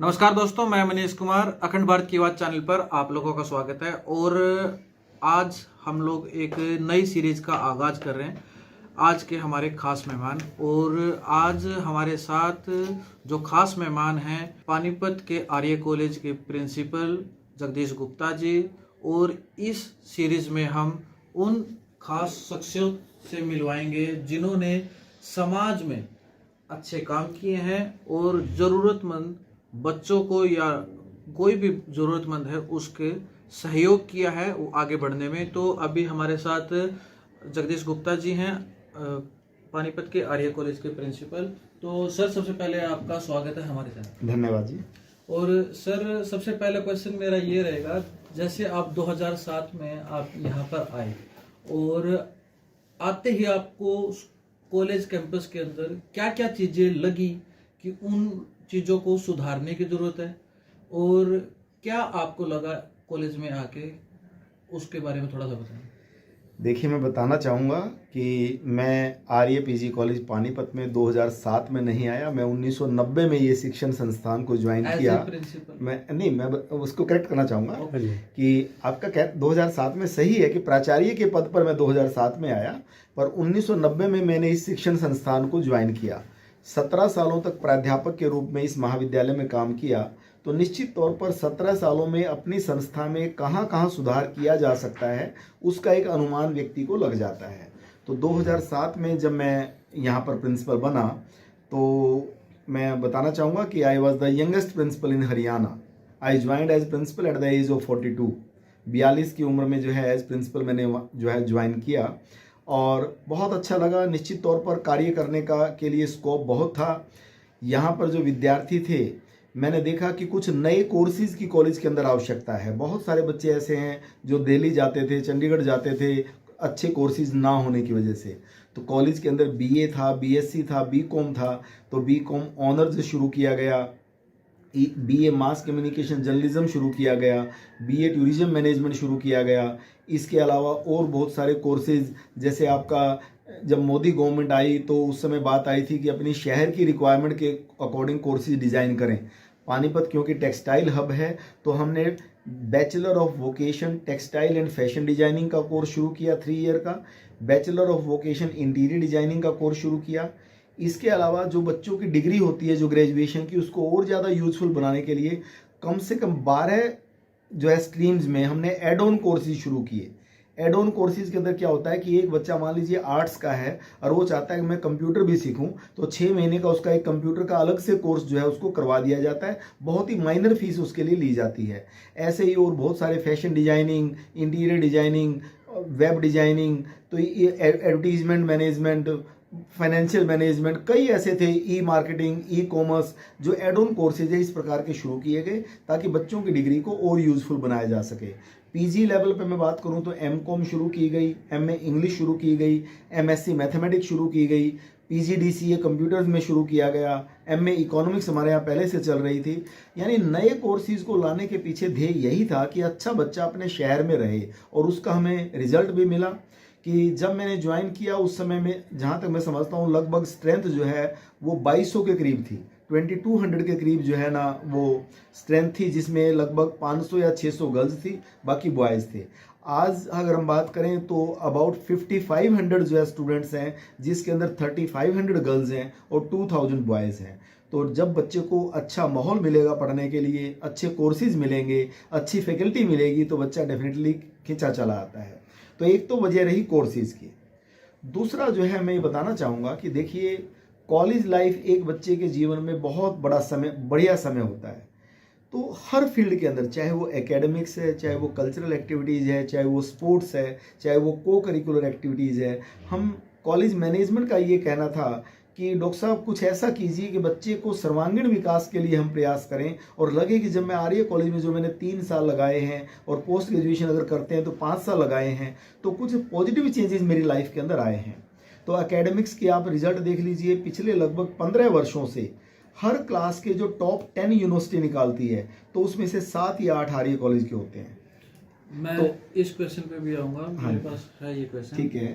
नमस्कार दोस्तों, मैं मनीष कुमार अखंड भारत की आवाज चैनल पर आप लोगों का स्वागत है। और आज हम लोग एक नई सीरीज का आगाज कर रहे हैं। आज के हमारे खास मेहमान, और आज हमारे साथ जो खास मेहमान हैं पानीपत के आर्य कॉलेज के प्रिंसिपल जगदीश गुप्ता जी। और इस सीरीज में हम उन खास शख्सियों से मिलवाएंगे जिन्होंने समाज में अच्छे काम किए हैं और ज़रूरतमंद बच्चों को या कोई भी ज़रूरतमंद है उसके सहयोग किया है वो आगे बढ़ने में। तो अभी हमारे साथ जगदीश गुप्ता जी हैं, पानीपत के आर्य कॉलेज के प्रिंसिपल। तो सर, सबसे पहले आपका स्वागत है हमारे साथ। धन्यवाद जी। और सर, सबसे पहला क्वेश्चन मेरा ये रहेगा, जैसे आप 2007 में आप यहाँ पर आए और आते ही आपको कॉलेज कैंपस के अंदर क्या क्या चीज़ें लगी कि उन चीज़ों को सुधारने की ज़रूरत है, और क्या आपको लगा कॉलेज में आके, उसके बारे में थोड़ा सा बताएं। देखिए, मैं बताना चाहूँगा कि मैं आर्य पीजी कॉलेज पानीपत में 2007 में नहीं आया। मैं 1990 में ये शिक्षण संस्थान को ज्वाइन किया। मैं उसको करेक्ट करना चाहूँगा कि आपका 2007 में सही है कि प्राचार्य के पद पर मैं 2007 में आया, पर 1990 में मैंने इस शिक्षण संस्थान को ज्वाइन किया। 17 सालों तक प्राध्यापक के रूप में इस महाविद्यालय में काम किया। तो निश्चित तौर पर 17 सालों में अपनी संस्था में कहाँ कहाँ सुधार किया जा सकता है उसका एक अनुमान व्यक्ति को लग जाता है। तो 2007 में जब मैं यहाँ पर प्रिंसिपल बना तो मैं बताना चाहूँगा कि I was the youngest principal in Haryana. I joined as principal at the age of 42। 42 की उम्र में जो है एज प्रिंसिपल मैंने जो है ज्वाइन किया और बहुत अच्छा लगा। निश्चित तौर पर कार्य करने का के लिए स्कोप बहुत था। यहाँ पर जो विद्यार्थी थे, मैंने देखा कि कुछ नए कोर्सेज की कॉलेज के अंदर आवश्यकता है। बहुत सारे बच्चे ऐसे हैं जो दिल्ली जाते थे, चंडीगढ़ जाते थे, अच्छे कोर्सेज ना होने की वजह से। तो कॉलेज के अंदर बीए था, बीएससी था, बीकॉम था। तो बीकॉम ऑनर्स शुरू किया गया, बीए मास कम्युनिकेशन जर्नलिज्म शुरू किया गया, बीए टूरिज्म मैनेजमेंट शुरू किया गया। इसके अलावा और बहुत सारे कोर्सेज, जैसे आपका जब मोदी गवर्नमेंट आई तो उस समय बात आई थी कि अपनी शहर की रिक्वायरमेंट के अकॉर्डिंग कोर्सेज डिज़ाइन करें। पानीपत क्योंकि टेक्सटाइल हब है तो हमने bachelor of vocation textile and fashion designing का कोर्स शुरू किया 3 ईयर का। Bachelor of vocation interior designing का कोर्स शुरू किया। इसके अलावा जो बच्चों की डिग्री होती है जो ग्रेजुएशन की, उसको और ज़्यादा यूजफुल बनाने के लिए कम से कम 12 जो है स्ट्रीम्स में हमने एड ऑन कोर्सेज शुरू किए। एड ऑन कोर्सेज के अंदर क्या होता है कि एक बच्चा मान लीजिए आर्ट्स का है और वो चाहता है कि मैं कंप्यूटर भी सीखूं, तो 6 महीने का उसका एक कंप्यूटर का अलग से कोर्स जो है उसको करवा दिया जाता है। बहुत ही माइनर फीस उसके लिए ली जाती है। ऐसे ही और बहुत सारे fashion designing, interior designing, web designing, तो ये एडवर्टीजमेंट मैनेजमेंट, फाइनेंशियल मैनेजमेंट, कई ऐसे थे, ई मार्केटिंग, ई कॉमर्स, जो एड ऑन कोर्सेज है इस प्रकार के शुरू किए गए ताकि बच्चों की डिग्री को और यूजफुल बनाया जा सके। पीजी लेवल पे मैं बात करूं तो एमकॉम शुरू की गई, एमए इंग्लिश शुरू की गई, एमएससी मैथमेटिक्स शुरू की गई, पीजीडीसीए कंप्यूटर्स में शुरू किया गया, एमए इकोनॉमिक्स हमारे यहाँ पहले से चल रही थी। यानी नए कोर्सेज को लाने के पीछे ध्येय यही था कि अच्छा बच्चा अपने शहर में रहे, और उसका हमें रिजल्ट भी मिला कि जब मैंने ज्वाइन किया उस समय में, जहाँ तक मैं समझता हूँ, लगभग स्ट्रेंथ जो है वो 2200 के करीब थी। 2200 के करीब जो है ना वो स्ट्रेंथ थी, जिसमें लगभग 500 या 600 गर्ल्स थी, बाकी बॉयज़ थे। आज अगर हम बात करें तो अबाउट 5500 जो है स्टूडेंट्स हैं, जिसके अंदर 3500 गर्ल्स हैं और 2000 बॉयज़ हैं। तो जब बच्चे को अच्छा माहौल मिलेगा पढ़ने के लिए, अच्छे कोर्सेज मिलेंगे, अच्छी फैकल्टी मिलेगी, तो बच्चा डेफिनेटली खिंचा चला आता है। तो एक तो वजह रही कोर्सेज की। दूसरा जो है मैं ये बताना चाहूँगा कि देखिए, कॉलेज लाइफ एक बच्चे के जीवन में बहुत बढ़िया समय होता है। तो हर फील्ड के अंदर, चाहे वो एकेडमिक्स है, चाहे वो कल्चरल एक्टिविटीज़ है, चाहे वो स्पोर्ट्स है, चाहे वो को करिकुलर एक्टिविटीज़ है, हम कॉलेज मैनेजमेंट का ये कहना था कि डॉक्टर साहब कुछ ऐसा कीजिए कि बच्चे को सर्वांगीण विकास के लिए हम प्रयास करें, और लगे कि जब मैं आर्य कॉलेज में जो मैंने 3 साल लगाए हैं और पोस्ट ग्रेजुएशन अगर करते हैं तो 5 साल लगाए हैं, तो कुछ पॉजिटिव चेंजेस मेरी लाइफ के अंदर आए हैं। तो एकेडमिक्स के आप रिजल्ट देख लीजिए, पिछले लगभग 15 वर्षों से हर क्लास के जो टॉप 10 यूनिवर्सिटी निकालती है, तो उसमें से 7 या 8 आर्य कॉलेज के होते हैं। मैं तो इस क्वेश्चन पे भी आऊँगा, मेरे पास है ये क्वेश्चन। ठीक है।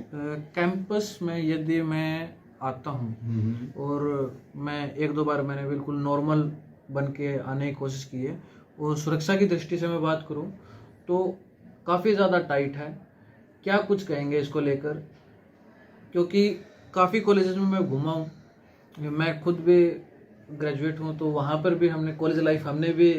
कैंपस में यदि मैं आता हूँ और मैं 1-2 बार मैंने बिल्कुल नॉर्मल बन के आने की कोशिश की है। और सुरक्षा की दृष्टि से मैं बात करूं तो काफ़ी ज़्यादा टाइट है। क्या कुछ कहेंगे इसको लेकर, क्योंकि काफ़ी कॉलेजेस में मैं घूमा हूँ, मैं खुद भी ग्रेजुएट हूँ, तो वहाँ पर भी हमने कॉलेज लाइफ हमने भी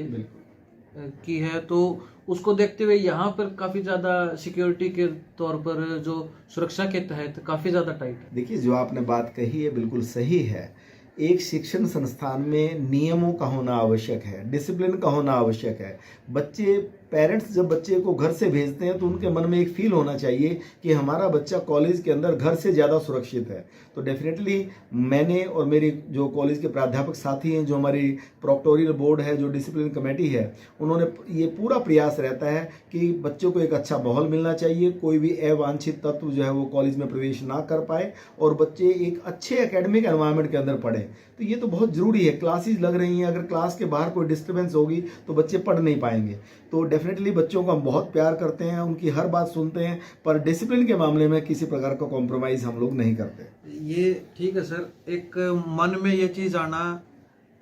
की है, तो उसको देखते हुए यहाँ पर काफ़ी ज़्यादा सिक्योरिटी के तौर पर जो सुरक्षा के तहत काफ़ी ज़्यादा टाइट है। देखिए, जो आपने बात कही है बिल्कुल सही है। एक शिक्षण संस्थान में नियमों का होना आवश्यक है, डिसिप्लिन का होना आवश्यक है। बच्चे पेरेंट्स जब बच्चे को घर से भेजते हैं तो उनके मन में एक फील होना चाहिए कि हमारा बच्चा कॉलेज के अंदर घर से ज़्यादा सुरक्षित है। तो डेफिनेटली मैंने और मेरे जो कॉलेज के प्राध्यापक साथी हैं, जो हमारी प्रोक्टोरियल बोर्ड है, जो डिसिप्लिन कमेटी है, उन्होंने ये पूरा प्रयास रहता है कि बच्चों को एक अच्छा माहौल मिलना चाहिए, कोई भी अवांछित तत्व जो है वो कॉलेज में प्रवेश ना कर पाए और बच्चे एक अच्छे एकेडमिक एनवायरनमेंट के अंदर पढ़ें। तो ये तो बहुत ज़रूरी है। क्लासेस लग रही हैं, अगर क्लास के बाहर कोई डिस्टर्बेंस होगी तो बच्चे पढ़ नहीं पाएंगे। तो डेफिनेटली बच्चों को हम बहुत प्यार करते हैं, उनकी हर बात सुनते हैं, पर डिसिप्लिन के मामले में किसी प्रकार का कॉम्प्रोमाइज़ हम लोग नहीं करते। ये ठीक है सर, एक मन में ये चीज़ आना,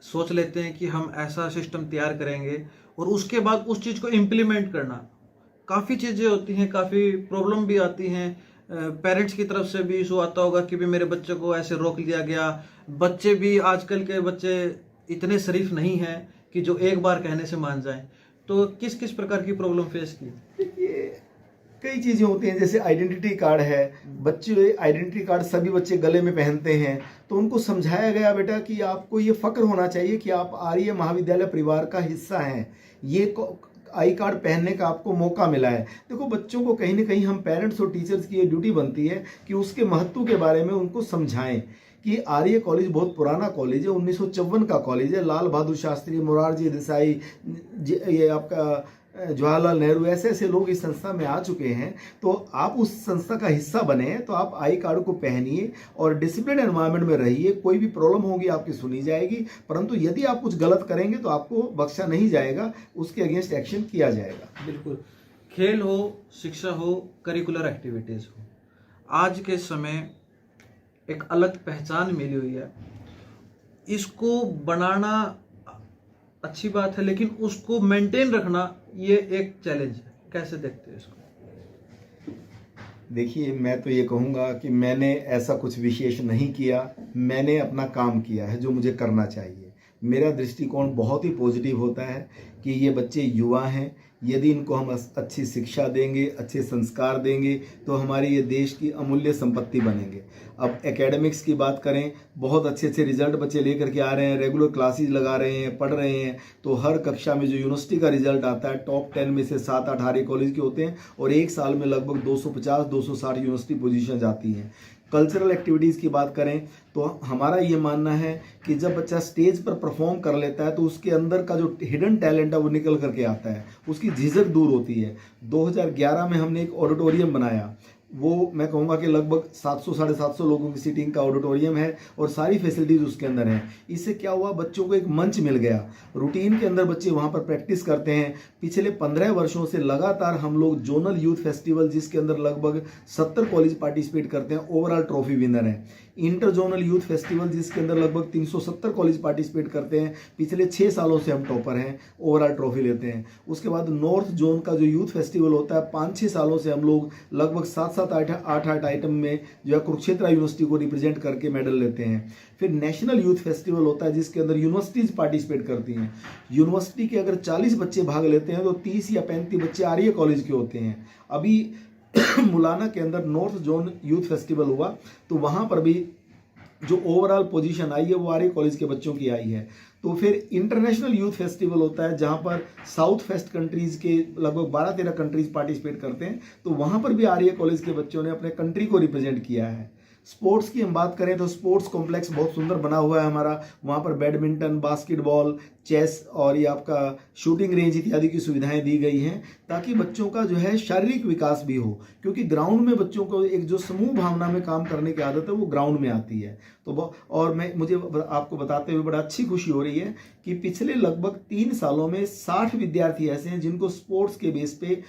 सोच लेते हैं कि हम ऐसा सिस्टम तैयार करेंगे और उसके बाद उस चीज़ को इम्प्लीमेंट करना, काफ़ी चीज़ें होती हैं, काफ़ी प्रॉब्लम भी आती हैं। पेरेंट्स की तरफ से भी इशू आता होगा कि भी मेरे बच्चे को ऐसे रोक लिया गया। बच्चे भी, आजकल के बच्चे इतने शरीफ नहीं हैं कि जो एक बार कहने से मान जाएं। तो किस किस प्रकार की प्रॉब्लम फेस की? देखिए, कई चीज़ें होती हैं, जैसे आइडेंटिटी कार्ड है। बच्चे आइडेंटिटी कार्ड सभी बच्चे गले में पहनते हैं, तो उनको समझाया गया बेटा कि आपको ये फ़क्र होना चाहिए कि आप आर्य महाविद्यालय परिवार का हिस्सा हैं। ये आई कार्ड पहनने का आपको मौका मिला है। देखो, बच्चों को कहीं ना कहीं हम पेरेंट्स और टीचर्स की ये ड्यूटी बनती है कि उसके महत्व के बारे में उनको समझाएं कि आर्य कॉलेज बहुत पुराना कॉलेज है, 1954 का कॉलेज है। लाल बहादुर शास्त्री, मोरारजी देसाई, ये आपका जवाहरलाल नेहरू, ऐसे ऐसे लोग इस संस्था में आ चुके हैं। तो आप उस संस्था का हिस्सा बने, तो आप आई कार्ड को पहनिए और डिसिप्लिन एनवायरनमेंट में रहिए। कोई भी प्रॉब्लम होगी आपकी सुनी जाएगी, परंतु यदि आप कुछ गलत करेंगे तो आपको बख्शा नहीं जाएगा, उसके अगेंस्ट एक्शन किया जाएगा। बिल्कुल। खेल हो, शिक्षा हो, करिकुलर एक्टिविटीज़ हो, आज के समय एक अलग पहचान मिली हुई है। इसको बनाना अच्छी बात है, लेकिन उसको मेंटेन रखना ये एक चैलेंज है। कैसे देखते हो इसको? देखिए, मैं तो ये कहूँगा कि मैंने ऐसा कुछ विशेष नहीं किया। मैंने अपना काम किया है जो मुझे करना चाहिए। मेरा दृष्टिकोण बहुत ही पॉजिटिव होता है कि ये बच्चे युवा हैं, यदि इनको हम अच्छी शिक्षा देंगे, अच्छे संस्कार देंगे, तो हमारी ये देश की अमूल्य संपत्ति बनेंगे। अब एकेडमिक्स की बात करें, बहुत अच्छे अच्छे रिजल्ट बच्चे लेकर के आ रहे हैं, रेगुलर क्लासेस लगा रहे हैं, पढ़ रहे हैं। तो हर कक्षा में जो यूनिवर्सिटी का रिजल्ट आता है, टॉप 10 में से 7-8 आर्य कॉलेज के होते हैं और एक साल में लगभग 250-260 यूनिवर्सिटी पोजीशन आती हैं। कल्चरल एक्टिविटीज़ की बात करें तो हमारा ये मानना है कि जब बच्चा स्टेज पर परफॉर्म कर लेता है तो उसके अंदर का जो हिडन टैलेंट है वो निकल करके आता है, उसकी झिझक दूर होती है। 2011 में हमने एक ऑडिटोरियम बनाया, वो मैं कहूँगा कि लगभग 700-750 लोगों की सीटिंग का ऑडिटोरियम है और सारी फैसिलिटीज़ उसके अंदर हैं। इससे क्या हुआ, बच्चों को एक मंच मिल गया। रूटीन के अंदर बच्चे वहाँ पर प्रैक्टिस करते हैं। पिछले 15 वर्षों से लगातार हम लोग जोनल यूथ फेस्टिवल, जिसके अंदर लगभग 70 कॉलेज पार्टिसिपेट करते हैं, ओवरऑल ट्रॉफी विनर हैं। इंटर जोनल यूथ फेस्टिवल, जिसके अंदर लगभग 370 कॉलेज पार्टिसिपेट करते हैं, पिछले 6 सालों से हम टॉपर हैं, ओवरऑल ट्रॉफी लेते हैं। उसके बाद नॉर्थ जोन का जो यूथ फेस्टिवल होता है, 5-6 सालों से हम लोग लगभग 7-8 आइटम में जो है कुरुक्षेत्र यूनिवर्सिटी को रिप्रेजेंट करके मेडल लेते हैं। फिर नेशनल यूथ फेस्टिवल होता है, जिसके अंदर यूनिवर्सिटीज़ पार्टिसिपेट करती हैं। यूनिवर्सिटी के अगर 40 बच्चे भाग लेते हैं तो 30 या 35 बच्चे आर्य कॉलेज के होते हैं। अभी मुलाना के अंदर नॉर्थ जोन यूथ फेस्टिवल हुआ, तो वहाँ पर भी जो ओवरऑल पोजीशन आई है वो आर्य कॉलेज के बच्चों की आई है। तो फिर इंटरनेशनल यूथ फेस्टिवल होता है, जहाँ पर साउथ फेस्ट कंट्रीज़ के लगभग 12-13 कंट्रीज पार्टिसिपेट करते हैं, तो वहाँ पर भी आर्य कॉलेज के बच्चों ने अपने कंट्री को रिप्रेजेंट किया है। स्पोर्ट्स की हम बात करें तो स्पोर्ट्स कॉम्प्लेक्स बहुत सुंदर बना हुआ है हमारा। वहाँ पर बैडमिंटन, बास्केटबॉल, चेस और ये आपका शूटिंग रेंज इत्यादि की सुविधाएं दी गई हैं, ताकि बच्चों का जो है शारीरिक विकास भी हो, क्योंकि ग्राउंड में बच्चों को एक जो समूह भावना में काम करने की आदत है वो ग्राउंड में आती है। तो और मुझे आपको बताते हुए बड़ा अच्छी खुशी हो रही है कि पिछले लगभग 3 सालों में 60 विद्यार्थी ऐसे हैं जिनको स्पोर्ट्स के बेस पे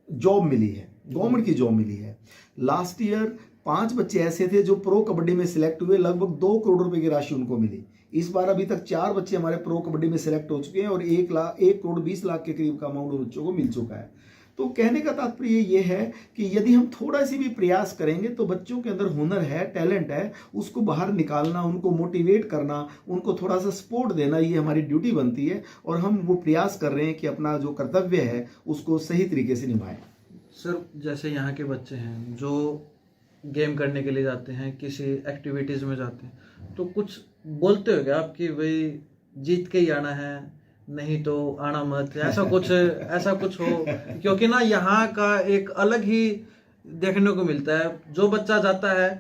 जॉब मिली है, गवर्नमेंट की जॉब मिली है। लास्ट ईयर 5 बच्चे ऐसे थे जो प्रो कबड्डी में सिलेक्ट हुए, लगभग 2 करोड़ रुपए की राशि उनको मिली। इस बार अभी तक 4 बच्चे हमारे प्रो कबड्डी में सिलेक्ट हो चुके हैं और 1,20,00,000 के करीब का अमाउंट बच्चों को मिल चुका है। तो कहने का तात्पर्य ये है कि यदि हम थोड़ा सी भी प्रयास करेंगे तो बच्चों के अंदर हुनर है, टैलेंट है, उसको बाहर निकालना, उनको मोटिवेट करना, उनको थोड़ा सा सपोर्ट देना, ये हमारी ड्यूटी बनती है और हम वो प्रयास कर रहे हैं कि अपना जो कर्तव्य है उसको सही तरीके से निभाएं। सर, जैसे यहाँ के बच्चे हैं जो गेम करने के लिए जाते हैं, किसी एक्टिविटीज़ में जाते हैं, तो कुछ बोलते हो क्या आप कि भाई जीत के ही आना है, नहीं तो आना मत, ऐसा कुछ हो? क्योंकि ना यहाँ का एक अलग ही देखने को मिलता है, जो बच्चा जाता है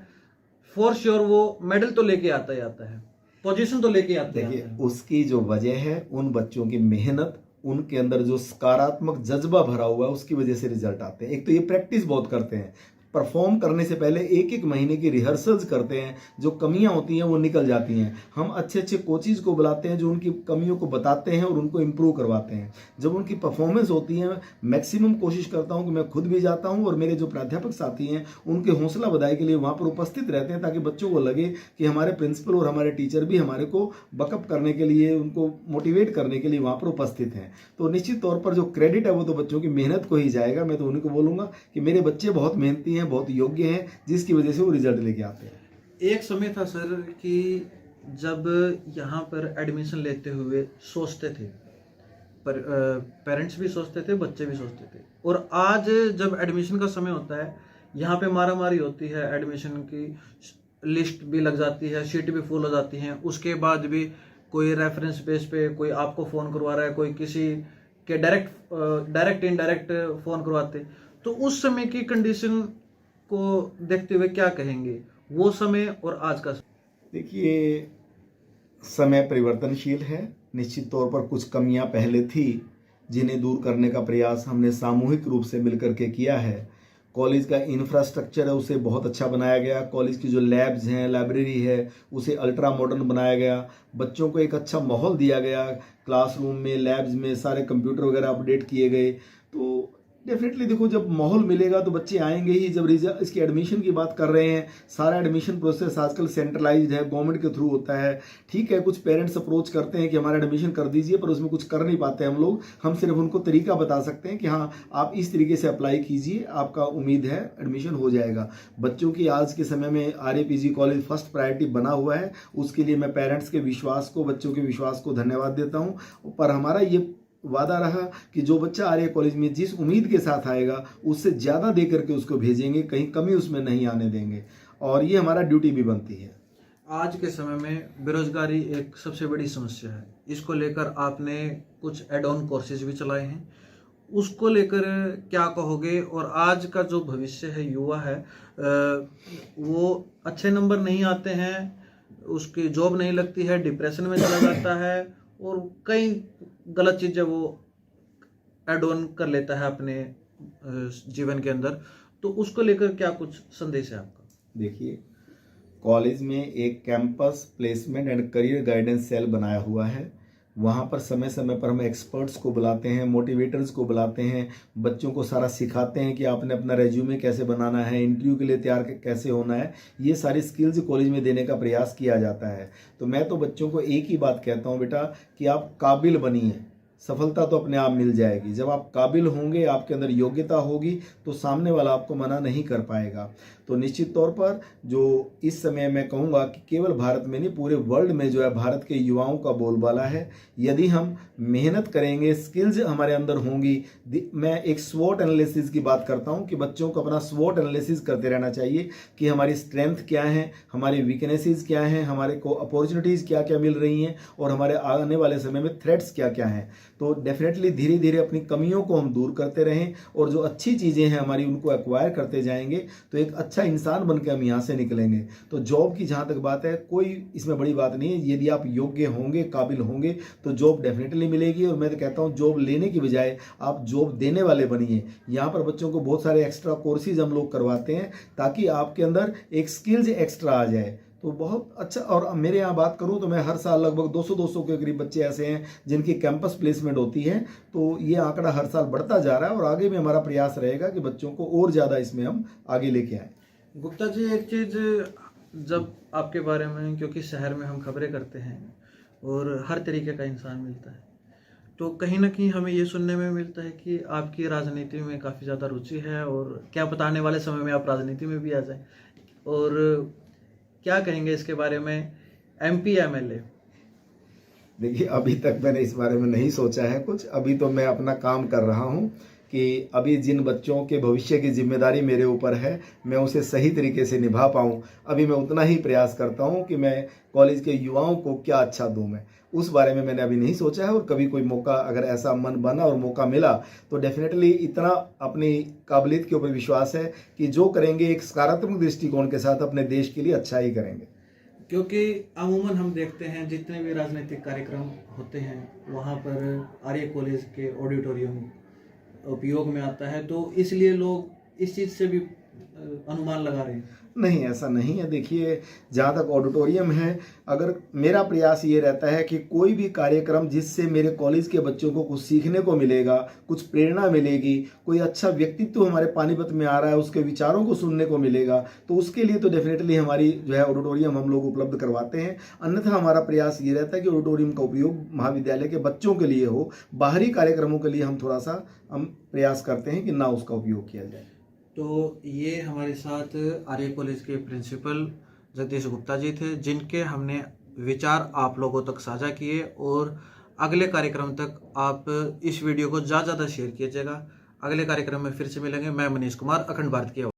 फॉर श्योर वो मेडल तो लेके आता ही आता है, पोजीशन तो लेके आता है। देखिए, उसकी जो वजह है उन बच्चों की मेहनत, उनके अंदर जो सकारात्मक जज्बा भरा हुआ है उसकी वजह से रिजल्ट आते हैं। एक तो ये प्रैक्टिस बहुत करते हैं, परफॉर्म करने से पहले 1-1 महीने की रिहर्सल्स करते हैं, जो कमियां होती हैं वो निकल जाती हैं। हम अच्छे अच्छे कोचेज को बुलाते हैं जो उनकी कमियों को बताते हैं और उनको इम्प्रूव करवाते हैं। जब उनकी परफॉर्मेंस होती है, मैक्सिमम कोशिश करता हूं कि मैं खुद भी जाता हूं और मेरे जो प्राध्यापक साथी हैं उनके हौसला बधाई के लिए वहां पर उपस्थित रहते हैं, ताकि बच्चों को लगे कि हमारे प्रिंसिपल और हमारे टीचर भी हमारे को बकअप करने के लिए, उनको मोटिवेट करने के लिए वहां पर उपस्थित हैं। तो निश्चित तौर पर जो क्रेडिट है वो तो बच्चों की मेहनत को ही जाएगा। मैं तो उन्हीं को बोलूंगा कि मेरे बच्चे बहुत मेहनती हैं, बहुत योग्य हैं, जिसकी वजह से वो रिजल्ट लेके आते हैं। एक समय था सर कि जब यहाँ पर एडमिशन लेते हुए सोचते थे, पर पेरेंट्स भी सोचते थे, बच्चे भी सोचते थे, और आज जब एडमिशन का समय होता है यहाँ पे मारामारी होती है, एडमिशन की लिस्ट भी लग जाती है, सीट भी फुल हो जाती हैं, उसके बाद भी कोई रेफरेंस बेस पे कोई आपको फ़ोन करवा रहा है, कोई किसी के डायरेक्ट इनडायरेक्ट फ़ोन करवाते, तो उस समय की कंडीशन को देखते हुए क्या कहेंगे, वो समय और आज का? देखिए, समय परिवर्तनशील है। निश्चित तौर पर कुछ कमियां पहले थी जिन्हें दूर करने का प्रयास हमने सामूहिक रूप से मिलकर के किया है। कॉलेज का इंफ्रास्ट्रक्चर है उसे बहुत अच्छा बनाया गया, कॉलेज की जो लैब्स हैं, लाइब्रेरी है, उसे अल्ट्रा मॉडर्न बनाया गया, बच्चों को एक अच्छा माहौल दिया गया, क्लासरूम में, लैब्स में सारे कंप्यूटर वगैरह अपडेट किए गए। तो डेफिनेटली देखो, जब माहौल मिलेगा तो बच्चे आएंगे ही। जब रिजल्ट, इसकी एडमिशन की बात कर रहे हैं, सारा एडमिशन प्रोसेस आजकल सेंट्रलाइज्ड है, गवर्नमेंट के थ्रू होता है। ठीक है, कुछ पेरेंट्स अप्रोच करते हैं कि हमारा एडमिशन कर दीजिए, पर उसमें कुछ कर नहीं पाते हम सिर्फ उनको तरीका बता सकते हैं कि हाँ, आप इस तरीके से अप्लाई कीजिए, आपका उम्मीद है एडमिशन हो जाएगा। बच्चों की आज के समय में RAPG कॉलेज फर्स्ट प्रायोरिटी बना हुआ है, उसके लिए मैं पेरेंट्स के विश्वास को, बच्चों के विश्वास को धन्यवाद देता हूँ। पर हमारा ये वादा रहा कि जो बच्चा आर्य कॉलेज में जिस उम्मीद के साथ आएगा उससे ज़्यादा दे करके उसको भेजेंगे, कहीं कमी उसमें नहीं आने देंगे, और ये हमारा ड्यूटी भी बनती है। आज के समय में बेरोजगारी एक सबसे बड़ी समस्या है, इसको लेकर आपने कुछ एड ऑन कोर्सेज भी चलाए हैं, उसको लेकर क्या कहोगे? और आज का जो भविष्य है, युवा है, वो अच्छे नंबर नहीं आते हैं, उसकी जॉब नहीं लगती है, डिप्रेशन में चला जाता है और कई गलत चीज़ें वो एड ऑन कर लेता है अपने जीवन के अंदर, तो उसको लेकर क्या कुछ संदेश है आपका? देखिए, कॉलेज में एक campus placement and career guidance cell बनाया हुआ है। वहाँ पर समय समय पर हम एक्सपर्ट्स को बुलाते हैं, मोटिवेटर्स को बुलाते हैं, बच्चों को सारा सिखाते हैं कि आपने अपना रेज्यूमे कैसे बनाना है, इंटरव्यू के लिए तैयार कैसे होना है। ये सारी स्किल्स कॉलेज में देने का प्रयास किया जाता है। तो मैं तो बच्चों को एक ही बात कहता हूँ, बेटा, कि आप काबिल बनिए, सफलता तो अपने आप मिल जाएगी। जब आप काबिल होंगे, आपके अंदर योग्यता होगी, तो सामने वाला आपको मना नहीं कर पाएगा। तो निश्चित तौर पर जो इस समय मैं कहूँगा कि केवल भारत में नहीं, पूरे वर्ल्ड में जो है भारत के युवाओं का बोलबाला है। यदि हम मेहनत करेंगे, स्किल्स हमारे अंदर होंगी। मैं एक स्वॉट एनालिसिस की बात करता हूँ कि बच्चों को अपना स्वॉट एनालिसिस करते रहना चाहिए कि हमारी स्ट्रेंथ क्या है, हमारी वीकनेसेस क्या हैं, हमारे को अपॉर्चुनिटीज़ क्या क्या मिल रही हैं, और हमारे आने वाले समय में थ्रेट्स क्या क्या हैं। तो डेफिनेटली धीरे धीरे अपनी कमियों को हम दूर करते रहें, और जो अच्छी चीज़ें हैं हमारी, उनको एक्वायर करते जाएंगे, तो एक अच्छा इंसान बनकर हम यहाँ से निकलेंगे। तो जॉब की जहाँ तक बात है, कोई इसमें बड़ी बात नहीं है। यदि आप योग्य होंगे, काबिल होंगे, तो जॉब डेफिनेटली मिलेगी। और मैं तो कहता हूँ, जॉब लेने की बजाय आप जॉब देने वाले बनिए। यहाँ पर बच्चों को बहुत सारे एक्स्ट्रा कोर्सेज हम लोग करवाते हैं, ताकि आपके अंदर एक स्किल्स एक्स्ट्रा आ जाए। तो बहुत अच्छा। और मेरे यहाँ बात करूँ तो मैं हर साल लगभग 200 के करीब बच्चे ऐसे हैं जिनकी कैंपस प्लेसमेंट होती है। तो ये आंकड़ा हर साल बढ़ता जा रहा है, और आगे भी हमारा प्रयास रहेगा कि बच्चों को और ज़्यादा इसमें हम आगे लेके आएँ। गुप्ता जी, एक चीज़ जब आपके बारे में, क्योंकि शहर में हम खबरें करते हैं और हर तरीके का इंसान मिलता है, तो कहीं ना कहीं हमें ये सुनने में मिलता है कि आपकी राजनीति में काफ़ी ज़्यादा रुचि है और क्या पता आने वाले समय में आप राजनीति में भी आ जाएं। और क्या कहेंगे इसके बारे में, MP MLA? देखिए, अभी तक मैंने इस बारे में नहीं सोचा है कुछ। अभी तो मैं अपना काम कर रहा हूँ कि अभी जिन बच्चों के भविष्य की जिम्मेदारी मेरे ऊपर है, मैं उसे सही तरीके से निभा पाऊँ। अभी मैं उतना ही प्रयास करता हूँ कि मैं कॉलेज के युवाओं को क्या अच्छा दूँ। मैं उस बारे में मैंने अभी नहीं सोचा है, और कभी कोई मौका, अगर ऐसा मन बना और मौका मिला, तो डेफिनेटली इतना अपनी काबिलियत के ऊपर विश्वास है कि जो करेंगे एक सकारात्मक दृष्टिकोण के साथ अपने देश के लिए अच्छा ही करेंगे। क्योंकि अमूमन हम देखते हैं जितने भी राजनीतिक कार्यक्रम होते हैं वहाँ पर आर्य कॉलेज के ऑडिटोरियम उपयोग में आता है, तो इसलिए लोग इस चीज़ से भी अनुमान लगा रहे हैं। नहीं, ऐसा नहीं है। देखिए, जहाँ तक ऑडिटोरियम है, अगर मेरा प्रयास ये रहता है कि कोई भी कार्यक्रम जिससे मेरे कॉलेज के बच्चों को कुछ सीखने को मिलेगा, कुछ प्रेरणा मिलेगी, कोई अच्छा व्यक्तित्व हमारे पानीपत में आ रहा है, उसके विचारों को सुनने को मिलेगा, तो उसके लिए तो डेफिनेटली हमारी जो है ऑडिटोरियम हम लोग उपलब्ध करवाते हैं। अन्यथा हमारा प्रयास ये रहता है कि ऑडिटोरियम का उपयोग महाविद्यालय के बच्चों के लिए हो। बाहरी कार्यक्रमों के लिए हम थोड़ा सा प्रयास करते हैं कि ना उसका उपयोग किया जाए। तो ये हमारे साथ आर्य कॉलेज के प्रिंसिपल जगदीश गुप्ता जी थे, जिनके हमने विचार आप लोगों तक साझा किए। और अगले कार्यक्रम तक आप इस वीडियो को ज़्यादा से ज़्यादा शेयर कीजिएगा। अगले कार्यक्रम में फिर से मिलेंगे। मैं मनीष कुमार, अखंड भारत की आवाज़।